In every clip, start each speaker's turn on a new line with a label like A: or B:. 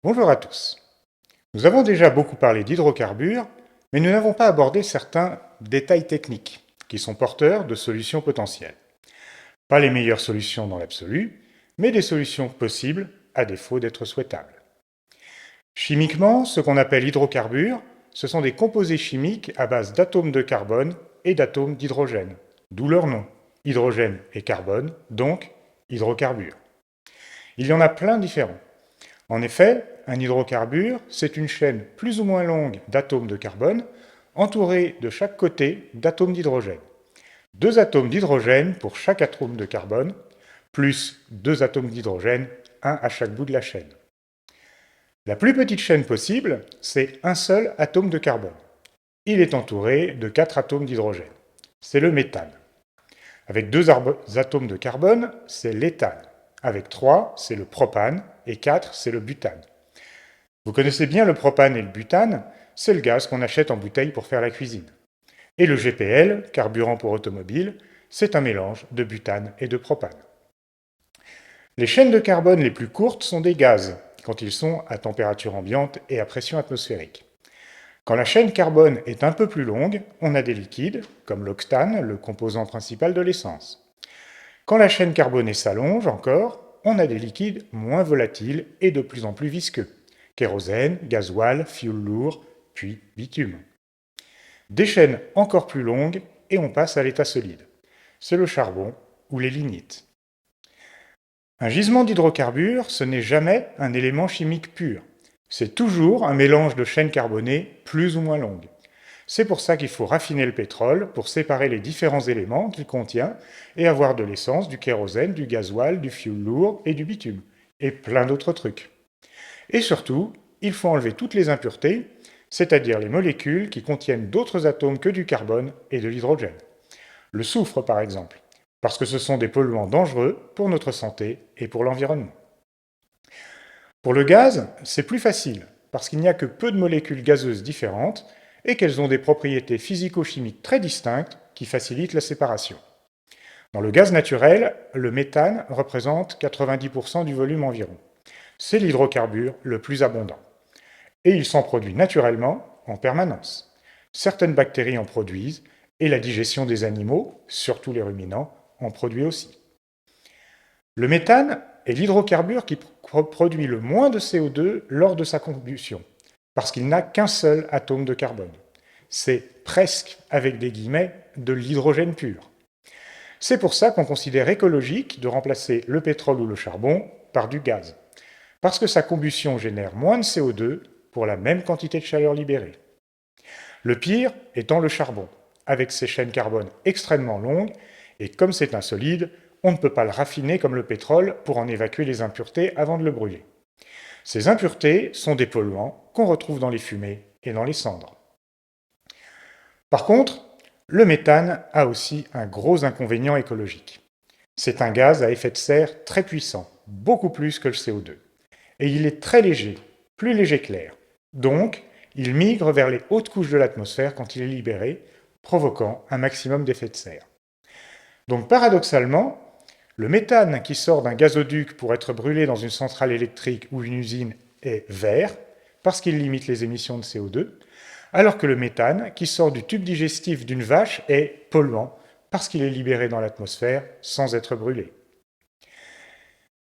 A: Bonjour à tous. Nous avons déjà beaucoup parlé d'hydrocarbures, mais nous n'avons pas abordé certains détails techniques qui sont porteurs de solutions potentielles. Pas les meilleures solutions dans l'absolu, mais des solutions possibles à défaut d'être souhaitables. Chimiquement, ce qu'on appelle hydrocarbures, ce sont des composés chimiques à base d'atomes de carbone et d'atomes d'hydrogène, d'où leur nom, hydrogène et carbone, donc hydrocarbures. Il y en a plein différents. En effet, un hydrocarbure, c'est une chaîne plus ou moins longue d'atomes de carbone entourée de chaque côté d'atomes d'hydrogène. Deux atomes d'hydrogène pour chaque atome de carbone, plus deux atomes d'hydrogène, un à chaque bout de la chaîne. La plus petite chaîne possible, c'est un seul atome de carbone. Il est entouré de quatre atomes d'hydrogène. C'est le méthane. Avec deux atomes de carbone, c'est l'éthane. Avec 3, c'est le propane, et 4, c'est le butane. Vous connaissez bien le propane et le butane, c'est le gaz qu'on achète en bouteille pour faire la cuisine. Et le GPL, carburant pour automobile, c'est un mélange de butane et de propane. Les chaînes de carbone les plus courtes sont des gaz, quand ils sont à température ambiante et à pression atmosphérique. Quand la chaîne carbone est un peu plus longue, on a des liquides, comme l'octane, le composant principal de l'essence. Quand la chaîne carbonée s'allonge encore, on a des liquides moins volatiles et de plus en plus visqueux. Kérosène, gasoil, fioul lourd, puis bitume. Des chaînes encore plus longues et on passe à l'état solide. C'est le charbon ou les lignites. Un gisement d'hydrocarbures, ce n'est jamais un élément chimique pur. C'est toujours un mélange de chaînes carbonées plus ou moins longues. C'est pour ça qu'il faut raffiner le pétrole pour séparer les différents éléments qu'il contient et avoir de l'essence, du kérosène, du gasoil, du fioul lourd et du bitume, et plein d'autres trucs. Et surtout, il faut enlever toutes les impuretés, c'est-à-dire les molécules qui contiennent d'autres atomes que du carbone et de l'hydrogène. Le soufre, par exemple, parce que ce sont des polluants dangereux pour notre santé et pour l'environnement. Pour le gaz, c'est plus facile, parce qu'il n'y a que peu de molécules gazeuses différentes et qu'elles ont des propriétés physico-chimiques très distinctes qui facilitent la séparation. Dans le gaz naturel, le méthane représente 90% du volume environ. C'est l'hydrocarbure le plus abondant. Et il s'en produit naturellement en permanence. Certaines bactéries en produisent et la digestion des animaux, surtout les ruminants, en produit aussi. Le méthane est l'hydrocarbure qui produit le moins de CO2 lors de sa combustion, parce qu'il n'a qu'un seul atome de carbone. C'est presque, avec des guillemets, de l'hydrogène pur. C'est pour ça qu'on considère écologique de remplacer le pétrole ou le charbon par du gaz, parce que sa combustion génère moins de CO2 pour la même quantité de chaleur libérée. Le pire étant le charbon, avec ses chaînes carbone extrêmement longues, et comme c'est un solide, on ne peut pas le raffiner comme le pétrole pour en évacuer les impuretés avant de le brûler. Ces impuretés sont des polluants qu'on retrouve dans les fumées et dans les cendres. Par contre, le méthane a aussi un gros inconvénient écologique. C'est un gaz à effet de serre très puissant, beaucoup plus que le CO2. Et il est très léger, plus léger que l'air. Donc, il migre vers les hautes couches de l'atmosphère quand il est libéré, provoquant un maximum d'effet de serre. Donc paradoxalement, le méthane qui sort d'un gazoduc pour être brûlé dans une centrale électrique ou une usine est vert, parce qu'il limite les émissions de CO2, alors que le méthane qui sort du tube digestif d'une vache est polluant, parce qu'il est libéré dans l'atmosphère sans être brûlé.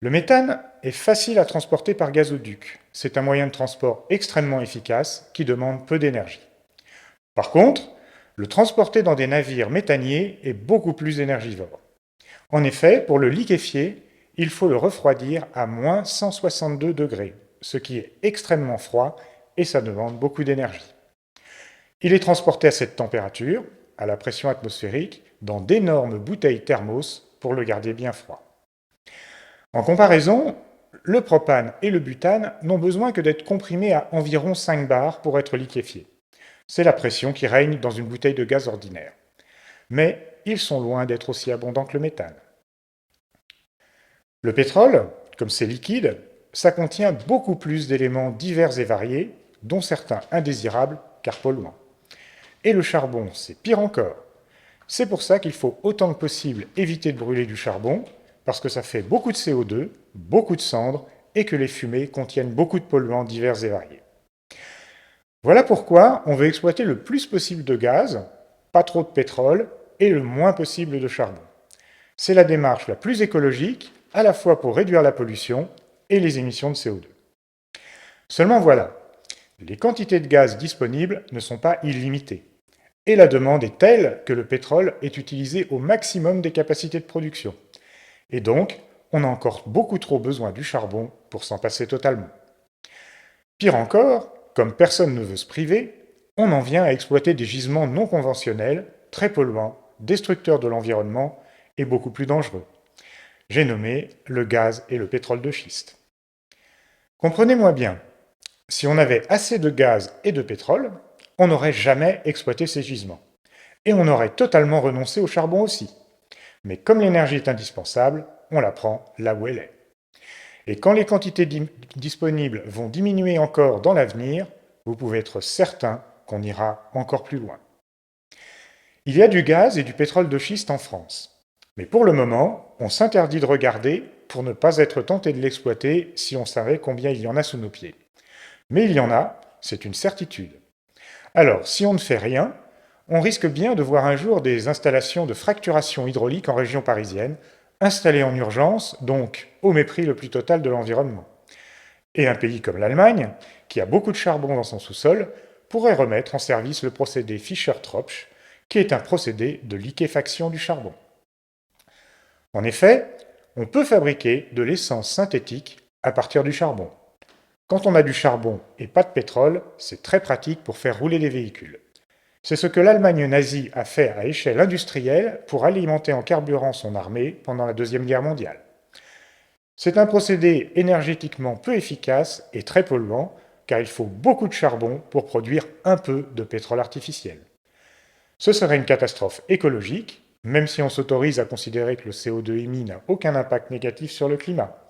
A: Le méthane est facile à transporter par gazoduc. C'est un moyen de transport extrêmement efficace qui demande peu d'énergie. Par contre, le transporter dans des navires méthaniers est beaucoup plus énergivore. En effet, pour le liquéfier, il faut le refroidir à moins 162 degrés, ce qui est extrêmement froid et ça demande beaucoup d'énergie. Il est transporté à cette température, à la pression atmosphérique, dans d'énormes bouteilles thermos pour le garder bien froid. En comparaison, le propane et le butane n'ont besoin que d'être comprimés à environ 5 bars pour être liquéfiés. C'est la pression qui règne dans une bouteille de gaz ordinaire. Mais ils sont loin d'être aussi abondants que le méthane. Le pétrole, comme c'est liquide, ça contient beaucoup plus d'éléments divers et variés, dont certains indésirables car polluants. Et le charbon, c'est pire encore. C'est pour ça qu'il faut autant que possible éviter de brûler du charbon, parce que ça fait beaucoup de CO2, beaucoup de cendres et que les fumées contiennent beaucoup de polluants divers et variés. Voilà pourquoi on veut exploiter le plus possible de gaz, pas trop de pétrole et le moins possible de charbon. C'est la démarche la plus écologique, à la fois pour réduire la pollution et les émissions de CO2. Seulement voilà, les quantités de gaz disponibles ne sont pas illimitées, et la demande est telle que le pétrole est utilisé au maximum des capacités de production. Et donc, on a encore beaucoup trop besoin du charbon pour s'en passer totalement. Pire encore, comme personne ne veut se priver, on en vient à exploiter des gisements non conventionnels, très polluants, destructeurs de l'environnement et beaucoup plus dangereux. J'ai nommé le gaz et le pétrole de schiste. Comprenez-moi bien, si on avait assez de gaz et de pétrole, on n'aurait jamais exploité ces gisements. Et on aurait totalement renoncé au charbon aussi. Mais comme l'énergie est indispensable, on la prend là où elle est. Et quand les quantités disponibles vont diminuer encore dans l'avenir, vous pouvez être certain qu'on ira encore plus loin. Il y a du gaz et du pétrole de schiste en France. Mais pour le moment, on s'interdit de regarder pour ne pas être tenté de l'exploiter si on savait combien il y en a sous nos pieds. Mais il y en a, c'est une certitude. Alors, si on ne fait rien, on risque bien de voir un jour des installations de fracturation hydraulique en région parisienne, installées en urgence, donc au mépris le plus total de l'environnement. Et un pays comme l'Allemagne, qui a beaucoup de charbon dans son sous-sol, pourrait remettre en service le procédé Fischer-Tropsch, qui est un procédé de liquéfaction du charbon. En effet, on peut fabriquer de l'essence synthétique à partir du charbon. Quand on a du charbon et pas de pétrole, c'est très pratique pour faire rouler les véhicules. C'est ce que l'Allemagne nazie a fait à échelle industrielle pour alimenter en carburant son armée pendant la Deuxième Guerre mondiale. C'est un procédé énergétiquement peu efficace et très polluant, car il faut beaucoup de charbon pour produire un peu de pétrole artificiel. Ce serait une catastrophe écologique, même si on s'autorise à considérer que le CO2 émis n'a aucun impact négatif sur le climat.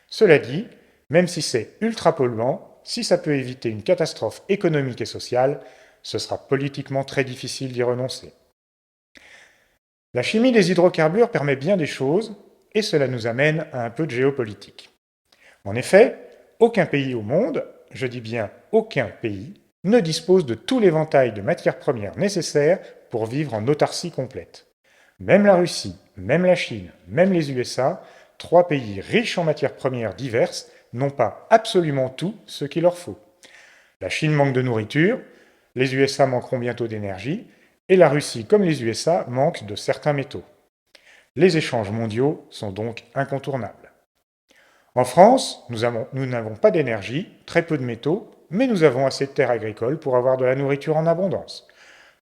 A: Cela dit, même si c'est ultra polluant, si ça peut éviter une catastrophe économique et sociale, ce sera politiquement très difficile d'y renoncer. La chimie des hydrocarbures permet bien des choses, et cela nous amène à un peu de géopolitique. En effet, aucun pays au monde, je dis bien aucun pays, ne dispose de tout l'éventail de matières premières nécessaires pour vivre en autarcie complète. Même la Russie, même la Chine, même les USA, trois pays riches en matières premières diverses, n'ont pas absolument tout ce qu'il leur faut. La Chine manque de nourriture, les USA manqueront bientôt d'énergie, et la Russie, comme les USA, manque de certains métaux. Les échanges mondiaux sont donc incontournables. En France, nous n'avons pas d'énergie, très peu de métaux, mais nous avons assez de terres agricoles pour avoir de la nourriture en abondance.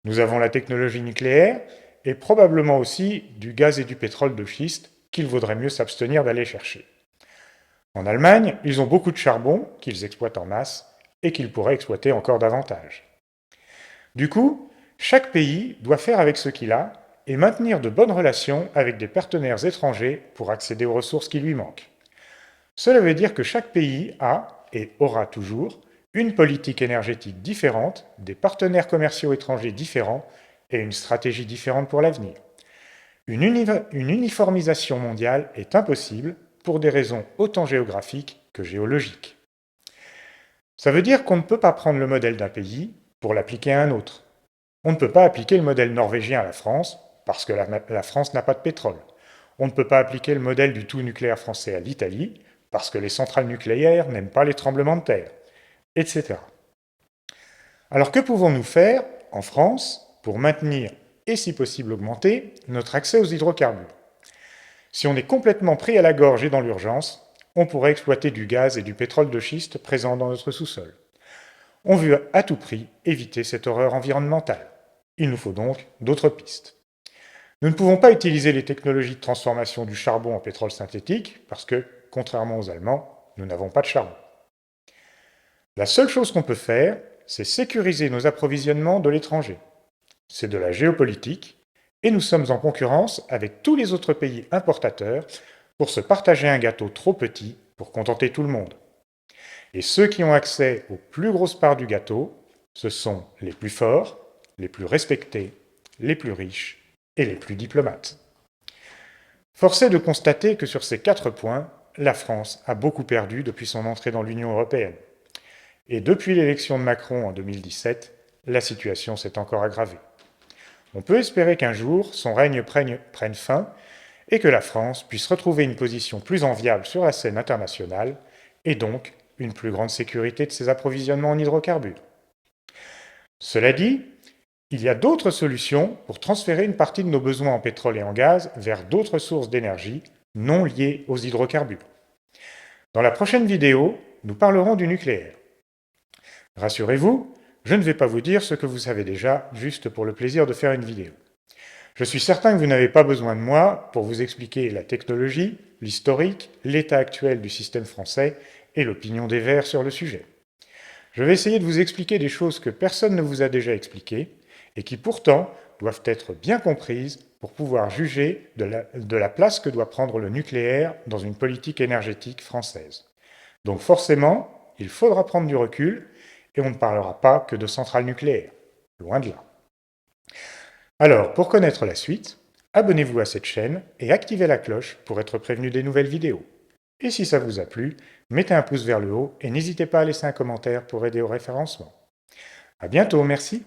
A: Nous avons la technologie nucléaire et probablement aussi du gaz et du pétrole de schiste qu'il vaudrait mieux s'abstenir d'aller chercher. En Allemagne, ils ont beaucoup de charbon qu'ils exploitent en masse et qu'ils pourraient exploiter encore davantage. Du coup, chaque pays doit faire avec ce qu'il a et maintenir de bonnes relations avec des partenaires étrangers pour accéder aux ressources qui lui manquent. Cela veut dire que chaque pays a, et aura toujours, une politique énergétique différente, des partenaires commerciaux étrangers différents et une stratégie différente pour l'avenir. Une uniformisation mondiale est impossible pour des raisons autant géographiques que géologiques. Ça veut dire qu'on ne peut pas prendre le modèle d'un pays pour l'appliquer à un autre. On ne peut pas appliquer le modèle norvégien à la France parce que la France n'a pas de pétrole. On ne peut pas appliquer le modèle du tout nucléaire français à l'Italie parce que les centrales nucléaires n'aiment pas les tremblements de terre, etc. Alors que pouvons-nous faire, en France, pour maintenir, et si possible augmenter, notre accès aux hydrocarbures? Si on est complètement pris à la gorge et dans l'urgence, on pourrait exploiter du gaz et du pétrole de schiste présents dans notre sous-sol. On veut à tout prix éviter cette horreur environnementale. Il nous faut donc d'autres pistes. Nous ne pouvons pas utiliser les technologies de transformation du charbon en pétrole synthétique parce que, contrairement aux Allemands, nous n'avons pas de charbon. La seule chose qu'on peut faire, c'est sécuriser nos approvisionnements de l'étranger. C'est de la géopolitique, et nous sommes en concurrence avec tous les autres pays importateurs pour se partager un gâteau trop petit pour contenter tout le monde. Et ceux qui ont accès aux plus grosses parts du gâteau, ce sont les plus forts, les plus respectés, les plus riches et les plus diplomates. Force est de constater que sur ces 4 points, la France a beaucoup perdu depuis son entrée dans l'Union européenne. Et depuis l'élection de Macron en 2017, la situation s'est encore aggravée. On peut espérer qu'un jour, son règne prenne fin et que la France puisse retrouver une position plus enviable sur la scène internationale et donc une plus grande sécurité de ses approvisionnements en hydrocarbures. Cela dit, il y a d'autres solutions pour transférer une partie de nos besoins en pétrole et en gaz vers d'autres sources d'énergie non liées aux hydrocarbures. Dans la prochaine vidéo, nous parlerons du nucléaire. Rassurez-vous, je ne vais pas vous dire ce que vous savez déjà, juste pour le plaisir de faire une vidéo. Je suis certain que vous n'avez pas besoin de moi pour vous expliquer la technologie, l'historique, l'état actuel du système français et l'opinion des Verts sur le sujet. Je vais essayer de vous expliquer des choses que personne ne vous a déjà expliquées et qui pourtant doivent être bien comprises pour pouvoir juger de la place que doit prendre le nucléaire dans une politique énergétique française. Donc forcément, il faudra prendre du recul et on ne parlera pas que de centrales nucléaires. Loin de là. Alors, pour connaître la suite, abonnez-vous à cette chaîne et activez la cloche pour être prévenu des nouvelles vidéos. Et si ça vous a plu, mettez un pouce vers le haut et n'hésitez pas à laisser un commentaire pour aider au référencement. À bientôt, merci.